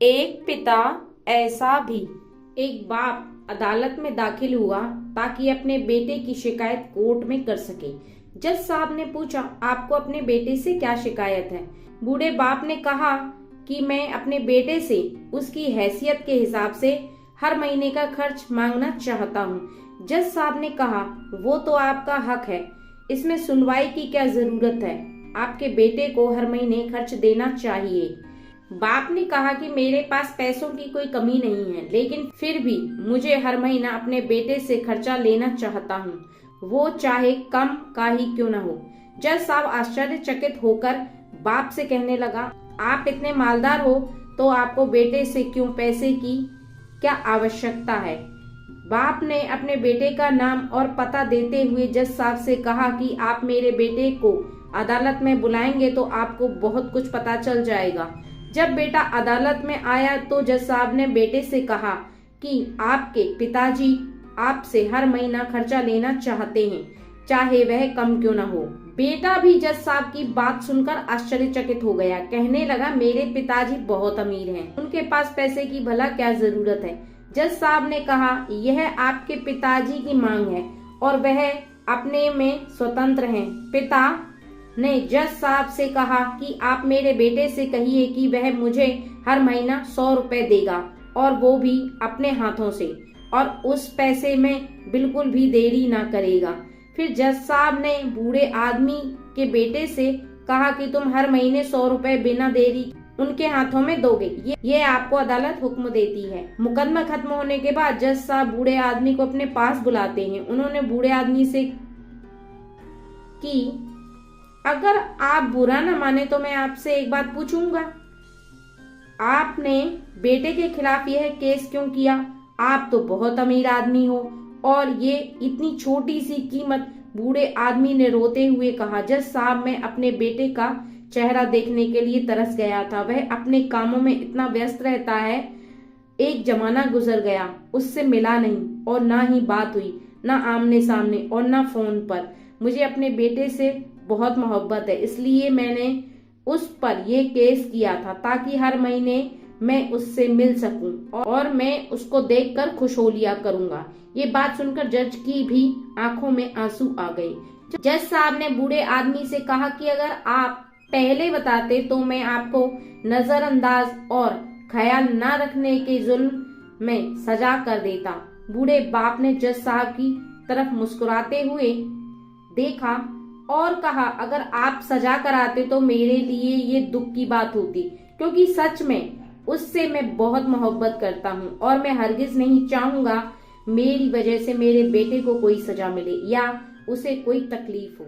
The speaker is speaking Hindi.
एक पिता ऐसा भी। एक बाप अदालत में दाखिल हुआ ताकि अपने बेटे की शिकायत कोर्ट में कर सके। जज साहब ने पूछा, आपको अपने बेटे से क्या शिकायत है? बूढ़े बाप ने कहा कि मैं अपने बेटे से उसकी हैसियत के हिसाब से हर महीने का खर्च मांगना चाहता हूँ। जज साहब ने कहा, वो तो आपका हक है, इसमें सुनवाई की क्या जरूरत है? आपके बेटे को हर महीने खर्च देना चाहिए। बाप ने कहा कि मेरे पास पैसों की कोई कमी नहीं है, लेकिन फिर भी मुझे हर महीना अपने बेटे से खर्चा लेना चाहता हूँ, वो चाहे कम का ही क्यों न हो। जज साहब आश्चर्यचकित होकर बाप से कहने लगा, आप इतने मालदार हो तो आपको बेटे से क्यों पैसे की क्या आवश्यकता है? बाप ने अपने बेटे का नाम और पता देते हुए जज साहब से कहा कि आप मेरे बेटे को अदालत में बुलाएंगे तो आपको बहुत कुछ पता चल जाएगा। जब बेटा अदालत में आया तो जज साहब ने बेटे से कहा कि आपके पिताजी आपसे हर महीना खर्चा लेना चाहते हैं, चाहे वह कम क्यों न हो। बेटा भी जज साहब की बात सुनकर आश्चर्यचकित हो गया। कहने लगा, मेरे पिताजी बहुत अमीर हैं, उनके पास पैसे की भला क्या जरूरत है? जज साहब ने कहा, यह आपके पिताजी की मांग है और वह अपने में स्वतंत्र हैं। पिता ने जज साहब से कहा कि आप मेरे बेटे से कहिए कि वह मुझे हर महीना 100 रुपए देगा, और वो भी अपने हाथों से, और उस पैसे में बिल्कुल भी देरी ना करेगा। फिर जज साहब ने बूढ़े आदमी के बेटे से कहा कि तुम हर महीने 100 रुपए बिना देरी उनके हाथों में दोगे। ये आपको अदालत हुक्म देती है। मुकदमा खत्म होने के बाद जज साहब बूढ़े आदमी को अपने पास बुलाते हैं। उन्होंने बूढ़े आदमी से कि अगर आप बुरा न माने तो मैं आपसे एक बात पूछूंगा, आपने बेटे के खिलाफ यह केस क्यों किया? आप तो बहुत अमीर आदमी हो और ये इतनी छोटी सी कीमत। बूढ़े आदमी ने रोते हुए कहा, जज साहब, मैं अपने बेटे का चेहरा देखने के लिए तरस गया था। वह अपने कामों में इतना व्यस्त रहता है। एक जमाना गुजर गया, उससे मिला नहीं और ना ही बात हुई, ना आमने सामने और ना फोन पर। मुझे अपने बेटे से बहुत मोहब्बत है, इसलिए मैंने उस पर यह केस किया था ताकि हर महीने मैं उससे मिल सकूं और मैं उसको देखकर खुश हो लिया करूंगा। ये बात सुनकर जज की भी आंखों में आंसू आ गए। जज साहब ने बूढ़े आदमी से कहा कि अगर आप पहले बताते तो मैं आपको नजरअंदाज और ख्याल न रखने के जुल्म में सजा कर देता। बूढ़े बाप ने जज साहब की तरफ मुस्कुराते हुए देखा और कहा, अगर आप सजा कराते तो मेरे लिए ये दुख की बात होती, क्योंकि सच में उससे मैं बहुत मोहब्बत करता हूँ और मैं हरगिज नहीं चाहूंगा मेरी वजह से मेरे बेटे को कोई सजा मिले या उसे कोई तकलीफ हो।